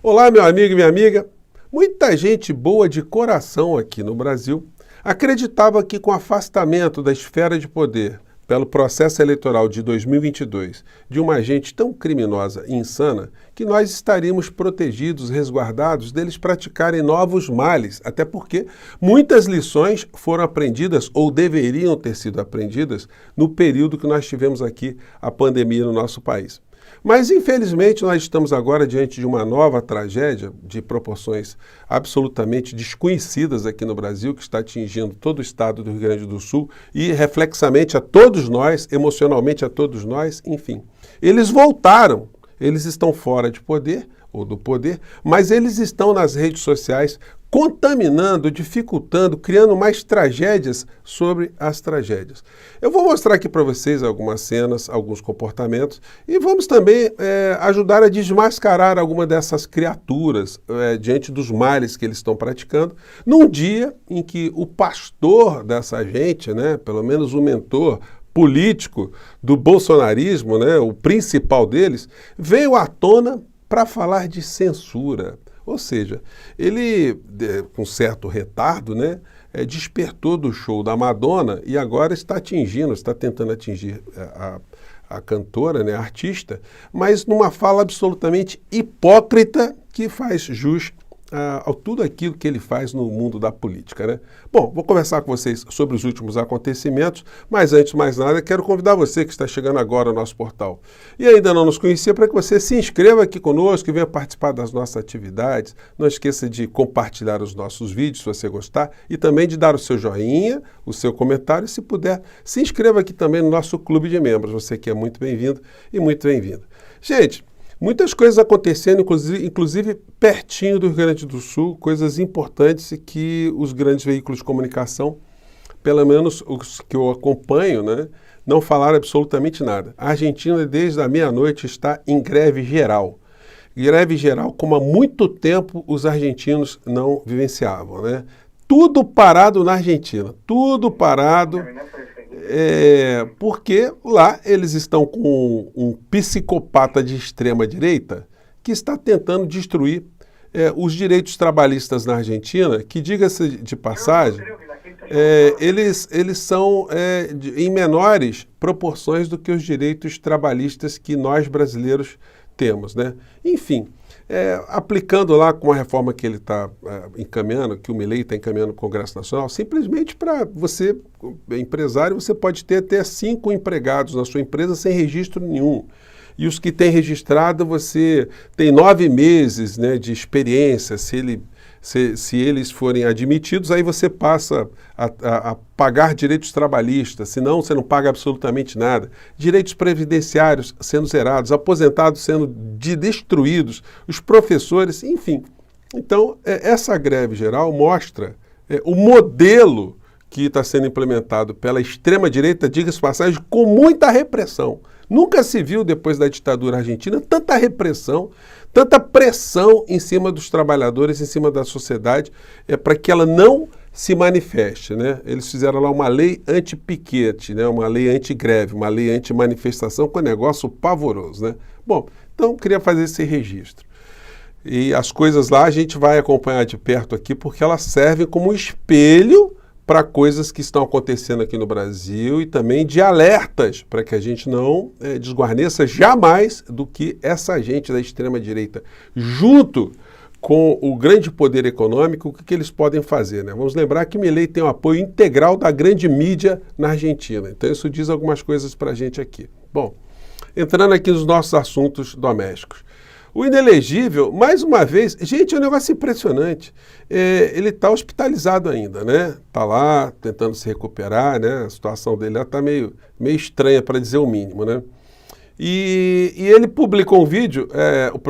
Olá, meu amigo e minha amiga. Muita gente boa de coração aqui no Brasil acreditava que com o afastamento da esfera de poder pelo processo eleitoral de 2022 de uma gente tão criminosa e insana, que nós estaríamos protegidos, resguardados deles praticarem novos males, até porque muitas lições foram aprendidas ou deveriam ter sido aprendidas no período que nós tivemos aqui a pandemia no nosso país. Mas, infelizmente, nós estamos agora diante de uma nova tragédia de proporções absolutamente desconhecidas aqui no Brasil, que está atingindo todo o estado do Rio Grande do Sul e, reflexamente, a todos nós, emocionalmente a todos nós, enfim. Eles voltaram, eles estão fora de poder, ou do poder, mas eles estão nas redes sociais contaminando, dificultando, criando mais tragédias sobre as tragédias. Eu vou mostrar aqui para vocês algumas cenas, alguns comportamentos e vamos também ajudar a desmascarar alguma dessas criaturas diante dos males que eles estão praticando, num dia em que o pastor dessa gente, né, pelo menos o mentor político do bolsonarismo, né, o principal deles, veio à tona para falar de censura. Ou seja, ele, com certo retardo, né, despertou do show da Madonna e agora está tentando atingir a cantora, né, a artista, mas numa fala absolutamente hipócrita que faz jus a tudo aquilo que ele faz no mundo da política, né? Bom, vou conversar com vocês sobre os últimos acontecimentos, mas antes de mais nada, quero convidar você que está chegando agora ao nosso portal e ainda não nos conhecia, para que você se inscreva aqui conosco e venha participar das nossas atividades. Não esqueça de compartilhar os nossos vídeos, se você gostar, e também de dar o seu joinha, o seu comentário, e se puder, se inscreva aqui também no nosso clube de membros. Você que é muito bem-vindo e muito bem-vinda. Gente, muitas coisas acontecendo, inclusive pertinho do Rio Grande do Sul, coisas importantes que os grandes veículos de comunicação, pelo menos os que eu acompanho, né, não falaram absolutamente nada. A Argentina, desde a meia-noite, está em greve geral. Greve geral como há muito tempo os argentinos não vivenciavam, né? Tudo parado na Argentina, tudo parado. Porque lá eles estão com um psicopata de extrema-direita que está tentando destruir os direitos trabalhistas na Argentina, que, diga-se de passagem, eles são em menores proporções do que os direitos trabalhistas que nós brasileiros temos, né? Enfim, aplicando lá com a reforma que ele está encaminhando, que o Milei está encaminhando no Congresso Nacional, simplesmente para você, empresário, você pode ter até 5 empregados na sua empresa sem registro nenhum. E os que têm registrado, você tem 9 meses, né, de experiência. Se eles forem admitidos, aí você passa a pagar direitos trabalhistas, senão você não paga absolutamente nada. Direitos previdenciários sendo zerados, aposentados sendo destruídos, os professores, enfim. Então, essa greve geral mostra o modelo que está sendo implementado pela extrema-direita, diga-se de passagem, com muita repressão. Nunca se viu, depois da ditadura argentina, tanta repressão, tanta pressão em cima dos trabalhadores, em cima da sociedade, para que ela não se manifeste, né? Eles fizeram lá uma lei anti-piquete, né? Uma lei anti-greve, uma lei anti-manifestação, com um negócio pavoroso, né? Bom, então queria fazer esse registro. E as coisas lá a gente vai acompanhar de perto aqui, porque elas servem como espelho para coisas que estão acontecendo aqui no Brasil e também de alertas para que a gente não desguarneça jamais do que essa gente da extrema-direita, junto com o grande poder econômico, o que eles podem fazer, né? Vamos lembrar que Milei tem o apoio integral da grande mídia na Argentina, então isso diz algumas coisas para a gente aqui. Bom, entrando aqui nos nossos assuntos domésticos. O inelegível, mais uma vez, gente, é um negócio impressionante. Ele está hospitalizado ainda, né? Está lá tentando se recuperar, né? A situação dele está meio estranha, para dizer o mínimo, né? E ele publicou um vídeo,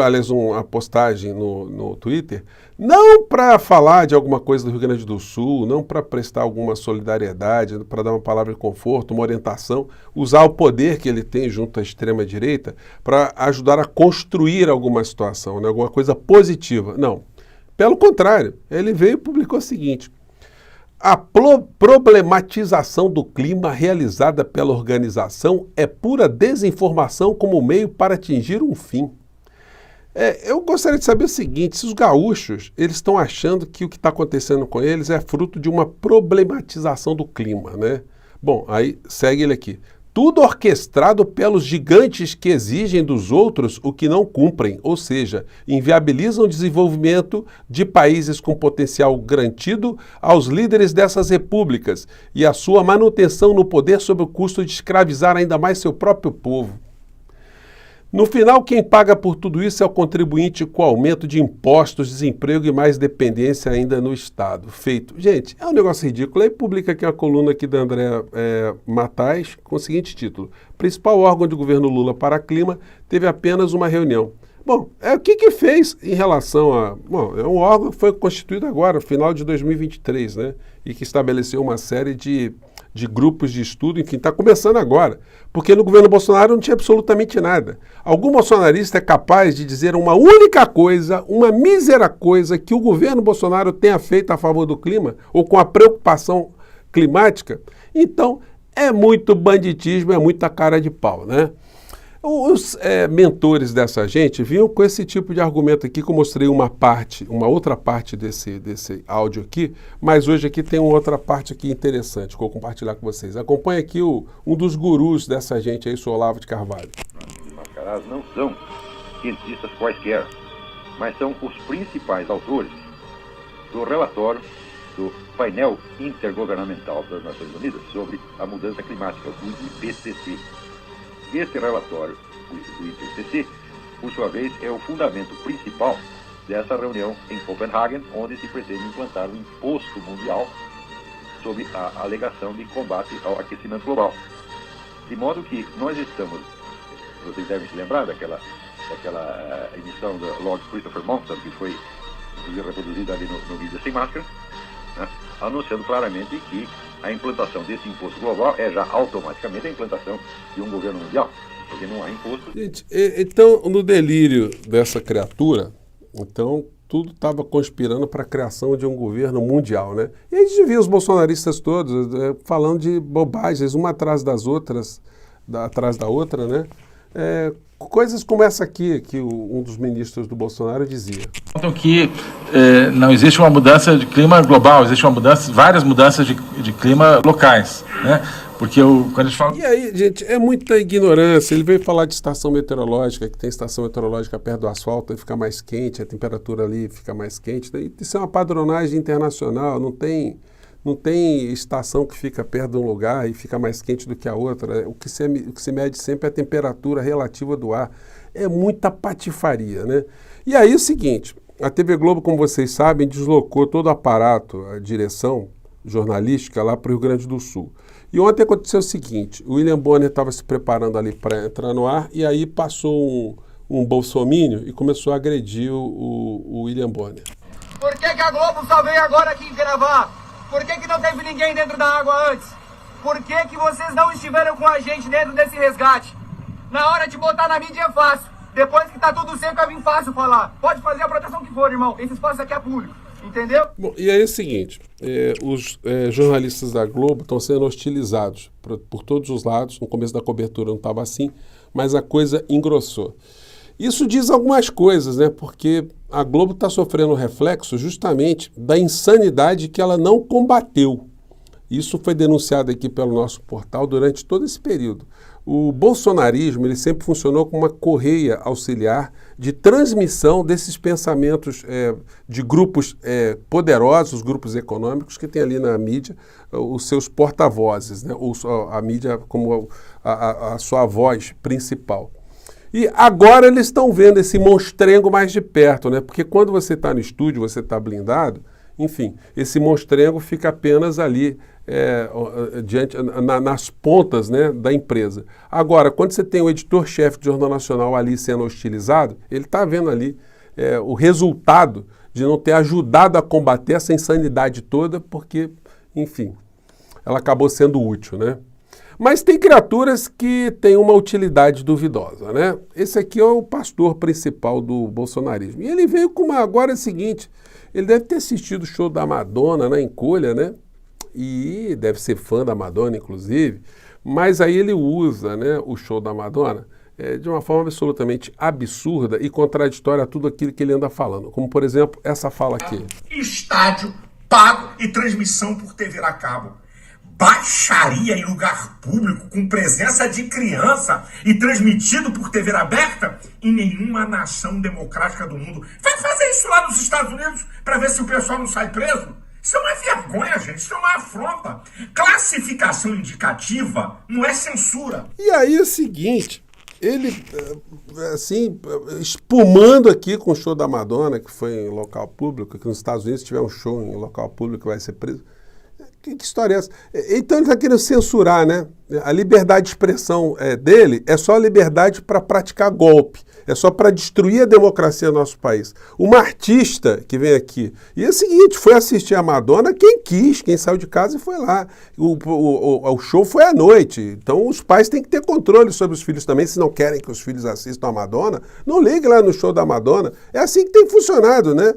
aliás, uma postagem no Twitter, não para falar de alguma coisa do Rio Grande do Sul, não para prestar alguma solidariedade, para dar uma palavra de conforto, uma orientação, usar o poder que ele tem junto à extrema-direita para ajudar a construir alguma situação, né, alguma coisa positiva. Não. Pelo contrário, ele veio e publicou o seguinte: a problematização do clima realizada pela organização é pura desinformação como meio para atingir um fim. Eu gostaria de saber o seguinte, se os gaúchos, eles estão achando que o que está acontecendo com eles é fruto de uma problematização do clima, né? Bom, aí segue ele aqui. Tudo orquestrado pelos gigantes que exigem dos outros o que não cumprem, ou seja, inviabilizam o desenvolvimento de países com potencial garantido aos líderes dessas repúblicas e a sua manutenção no poder sob o custo de escravizar ainda mais seu próprio povo. No final, quem paga por tudo isso é o contribuinte com aumento de impostos, desemprego e mais dependência ainda no Estado. Feito. Gente, é um negócio ridículo. Aí publica aqui uma coluna aqui da André Matais com o seguinte título. Principal órgão de governo Lula para clima teve apenas uma reunião. Bom, o que fez em relação a... Bom, é um órgão que foi constituído agora, no final de 2023, né? E que estabeleceu uma série de grupos de estudo, enfim, está começando agora. Porque no governo Bolsonaro não tinha absolutamente nada. Algum bolsonarista é capaz de dizer uma única coisa, uma mísera coisa que o governo Bolsonaro tenha feito a favor do clima ou com a preocupação climática? Então, é muito banditismo, é muita cara de pau, né? Os mentores dessa gente vinham com esse tipo de argumento aqui, que eu mostrei uma outra parte desse áudio aqui, mas hoje aqui tem uma outra parte aqui interessante que eu vou compartilhar com vocês. Acompanhe aqui um dos gurus dessa gente aí, o Olavo de Carvalho. Os mascarados não são cientistas quaisquer, mas são os principais autores do relatório do Painel Intergovernamental das Nações Unidas sobre a Mudança Climática, o IPCC. Este relatório do IPCC, por sua vez, é o fundamento principal dessa reunião em Copenhague, onde se pretende implantar um imposto mundial sob a alegação de combate ao aquecimento global. De modo que nós estamos, vocês devem se lembrar daquela emissão do Lord Christopher Monson, que foi reproduzida ali no vídeo Sem Máscara, né, anunciando claramente que a implantação desse imposto global é já automaticamente a implantação de um governo mundial, porque não há imposto. Gente, então, no delírio dessa criatura, então, tudo estava conspirando para a criação de um governo mundial, né? E a gente via os bolsonaristas todos falando de bobagens, uma atrás das outras, atrás da outra, né? Coisas como essa aqui, que um dos ministros do Bolsonaro dizia. Então que não existe uma mudança de clima global, existe várias mudanças de clima locais, né? Porque quando a gente fala... E aí, gente, é muita ignorância. Ele veio falar de estação meteorológica, que tem estação meteorológica perto do asfalto, aí fica mais quente, a temperatura ali fica mais quente. Isso é uma padronagem internacional, não tem estação que fica perto de um lugar e fica mais quente do que a outra. O que se mede sempre é a temperatura relativa do ar. É muita patifaria, né? E aí o seguinte, a TV Globo, como vocês sabem, deslocou todo o aparato, a direção jornalística lá para o Rio Grande do Sul. E ontem aconteceu o seguinte, o William Bonner estava se preparando ali para entrar no ar e aí passou um bolsomínio e começou a agredir o William Bonner. Por que a Globo só veio agora aqui gravar? Por que não teve ninguém dentro da água antes? Por que vocês não estiveram com a gente dentro desse resgate? Na hora de botar na mídia é fácil. Depois que tá tudo seco, é bem fácil falar. Pode fazer a proteção que for, irmão. Esse espaço aqui é público. Entendeu? Bom, e aí é o seguinte, os jornalistas da Globo estão sendo hostilizados por todos os lados. No começo da cobertura não estava assim, mas a coisa engrossou. Isso diz algumas coisas, né? Porque a Globo está sofrendo reflexo justamente da insanidade que ela não combateu. Isso foi denunciado aqui pelo nosso portal durante todo esse período. O bolsonarismo ele sempre funcionou como uma correia auxiliar de transmissão desses pensamentos de grupos poderosos, grupos econômicos que tem ali na mídia os seus porta-vozes, né? A mídia como a sua voz principal. E agora eles estão vendo esse monstrengo mais de perto, né? Porque quando você está no estúdio, você está blindado, enfim, esse monstrengo fica apenas ali nas pontas, né, da empresa. Agora, quando você tem o editor-chefe do Jornal Nacional ali sendo hostilizado, ele está vendo ali o resultado de não ter ajudado a combater essa insanidade toda, porque, enfim, ela acabou sendo útil, né? Mas tem criaturas que têm uma utilidade duvidosa, né? Esse aqui é o pastor principal do bolsonarismo. E ele veio com agora é o seguinte, ele deve ter assistido o show da Madonna na encolha, né? E deve ser fã da Madonna, inclusive. Mas aí ele usa, né, o show da Madonna de uma forma absolutamente absurda e contraditória a tudo aquilo que ele anda falando. Como, por exemplo, essa fala aqui. Estádio pago e transmissão por TV a cabo. Baixaria em lugar público com presença de criança e transmitido por TV aberta em nenhuma nação democrática do mundo. Vai fazer isso lá nos Estados Unidos para ver se o pessoal não sai preso? Isso é uma vergonha, gente. Isso é uma afronta. Classificação indicativa não é censura. E aí é o seguinte, ele, assim, espumando aqui com o show da Madonna, que foi em local público, que nos Estados Unidos, se tiver um show em local público, vai ser preso. Que história é essa? Então ele está querendo censurar, né? A liberdade de expressão dele é só liberdade para praticar golpe. É só para destruir a democracia no nosso país. Uma artista que vem aqui, e é o seguinte, foi assistir a Madonna quem quis, quem saiu de casa e foi lá. O show foi à noite, então os pais têm que ter controle sobre os filhos também, se não querem que os filhos assistam a Madonna, não ligue lá no show da Madonna. É assim que tem funcionado, né?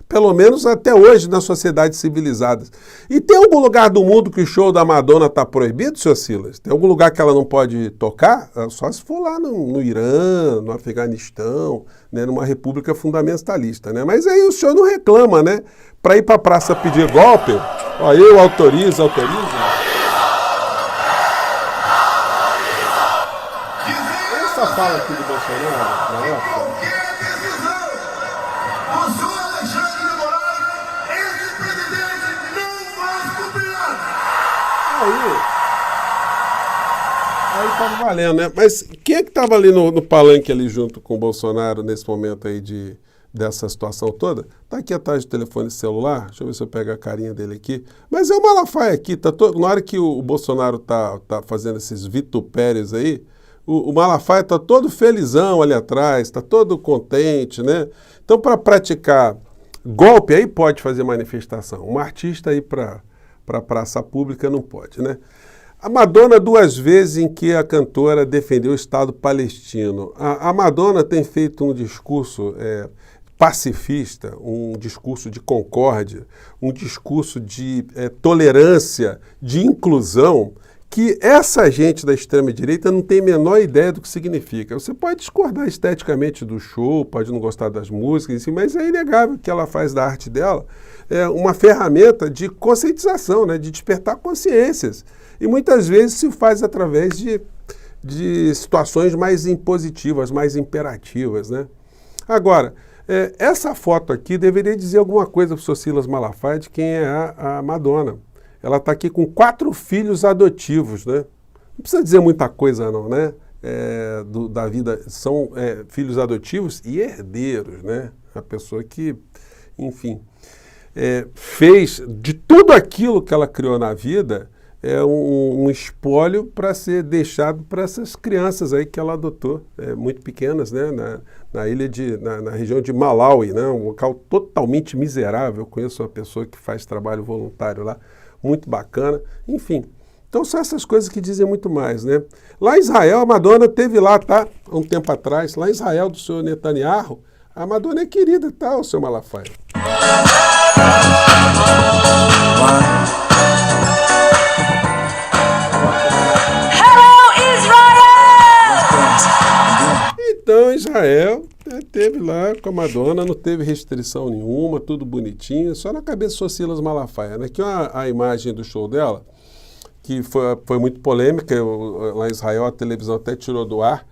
Pelo menos até hoje nas sociedades civilizadas. E tem algum lugar do mundo que o show da Madonna está proibido, senhor Silas? Tem algum lugar que ela não pode tocar? Só se for lá no Irã, no Afeganistão, né, numa república fundamentalista, né? Mas aí o senhor não reclama, né? Para ir para a praça pedir golpe, ó, eu autorizo. Essa fala aqui do Bolsonaro, na época. Aí tava valendo, né? Mas quem é que tava ali no palanque ali junto com o Bolsonaro nesse momento aí dessa situação toda? Tá aqui atrás do telefone celular, deixa eu ver se eu pego a carinha dele aqui. Mas é o Malafaia aqui, na hora que o Bolsonaro tá fazendo esses vitupérios aí, o Malafaia tá todo felizão ali atrás, tá todo contente, né? Então, para praticar golpe, aí pode fazer manifestação. Um artista aí para praça pública não pode, né? A Madonna, 2 vezes em que a cantora defendeu o Estado palestino. A Madonna tem feito um discurso pacifista, um discurso de concórdia, um discurso de tolerância, de inclusão, que essa gente da extrema-direita não tem a menor ideia do que significa. Você pode discordar esteticamente do show, pode não gostar das músicas, mas é inegável que ela faz da arte dela uma ferramenta de conscientização, né, de despertar consciências. E muitas vezes se faz através de situações mais impositivas, mais imperativas, né? Agora, essa foto aqui deveria dizer alguma coisa para o Sr. Silas Malafaia de quem é a Madonna. Ela está aqui com 4 filhos adotivos, né? Não precisa dizer muita coisa não, né? Da vida, são filhos adotivos e herdeiros, né? A pessoa que, enfim, fez de tudo aquilo que ela criou na vida um espólio para ser deixado para essas crianças aí que ela adotou, muito pequenas, né? Na região de Malawi, né? Um local totalmente miserável. Eu conheço uma pessoa que faz trabalho voluntário lá, muito bacana, enfim. Então são essas coisas que dizem muito mais, né? Lá em Israel, a Madonna teve lá, tá? Há um tempo atrás, lá em Israel, do senhor Netanyahu, a Madonna é querida, tá, o senhor Malafaia? Então Israel teve lá com a Madonna, não teve restrição nenhuma, tudo bonitinho, só na cabeça do Sr. Silas Malafaia, né? Aqui a imagem do show dela, que foi muito polêmica, lá em Israel a televisão até tirou do ar,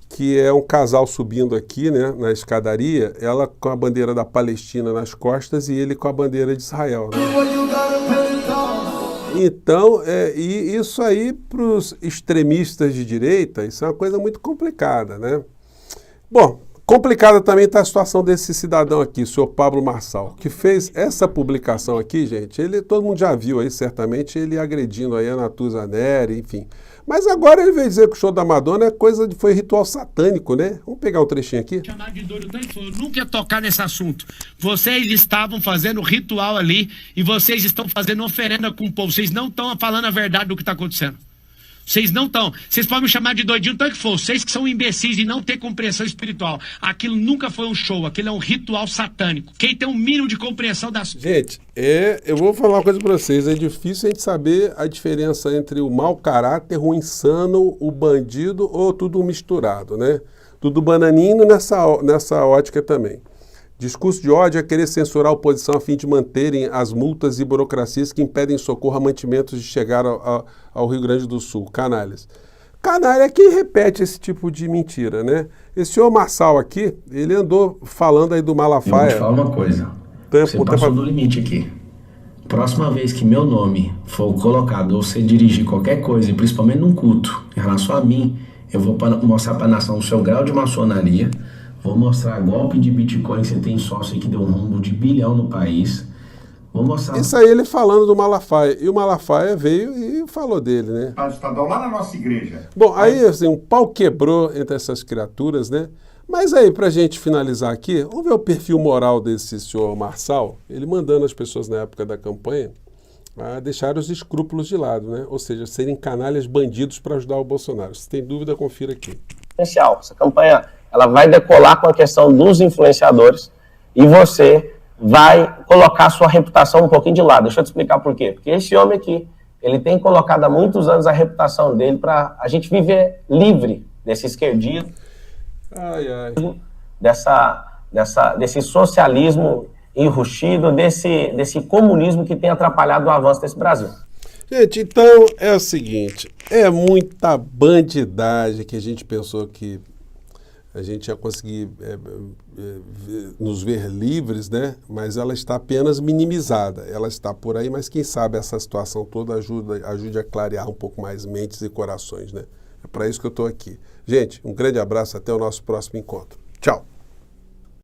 que é um casal subindo aqui, né, na escadaria, ela com a bandeira da Palestina nas costas e ele com a bandeira de Israel, né? Então, e isso aí para os extremistas de direita, isso é uma coisa muito complicada, né? Bom, complicada também está a situação desse cidadão aqui, o senhor Pablo Marçal, que fez essa publicação aqui, gente. Todo mundo já viu aí, certamente, ele agredindo aí a Natuza Neri, enfim. Mas agora ele veio dizer que o show da Madonna foi ritual satânico, né? Vamos pegar um trechinho aqui. Chamar de doido tanto, eu nunca ia tocar nesse assunto. Vocês estavam fazendo ritual ali e vocês estão fazendo oferenda com o povo. Vocês não estão falando a verdade do que está acontecendo. Vocês não estão. Vocês podem me chamar de doidinho, tanto que for. Vocês que são imbecis e não têm compreensão espiritual. Aquilo nunca foi um show, aquilo é um ritual satânico. Quem tem um mínimo de compreensão das... Gente, eu vou falar uma coisa para vocês. É difícil a gente saber a diferença entre o mau caráter, o insano, o bandido ou tudo misturado, né? Tudo bananinho nessa ótica também. Discurso de ódio é querer censurar a oposição a fim de manterem as multas e burocracias que impedem socorro a mantimentos de chegar ao Rio Grande do Sul. Canalhas. Canalha é quem repete esse tipo de mentira, né? Esse senhor Marçal aqui, ele andou falando aí do Malafaia. Eu vou te falar uma coisa. Você passou do limite aqui. Próxima vez que meu nome for colocado ou você dirigir qualquer coisa, principalmente num culto, em relação a mim, eu vou mostrar para a nação o seu grau de maçonaria. Vou mostrar golpe de Bitcoin que você tem sócio aí que deu um rombo de bilhão no país. Vou mostrar... Isso aí ele falando do Malafaia. E o Malafaia veio e falou dele, né? Estadual lá na nossa igreja. Bom, aí assim, um pau quebrou entre essas criaturas, né? Mas aí, pra gente finalizar aqui, vamos ver o perfil moral desse senhor Marçal, ele mandando as pessoas na época da campanha a deixar os escrúpulos de lado, né? Ou seja, serem canalhas bandidos para ajudar o Bolsonaro. Se tem dúvida, confira aqui. Essa campanha ela vai decolar com a questão dos influenciadores e você vai colocar a sua reputação um pouquinho de lado. Deixa eu te explicar por quê. Porque esse homem aqui, ele tem colocado há muitos anos a reputação dele para a gente viver livre desse esquerdismo, desse socialismo enrustido, desse comunismo que tem atrapalhado o avanço desse Brasil. Gente, então é o seguinte, é muita bandidagem que a gente pensou que a gente ia conseguir nos ver livres, né? Mas ela está apenas minimizada. Ela está por aí, mas quem sabe essa situação toda ajude a clarear um pouco mais mentes e corações, né? É para isso que eu estou aqui. Gente, um grande abraço, até o nosso próximo encontro. Tchau!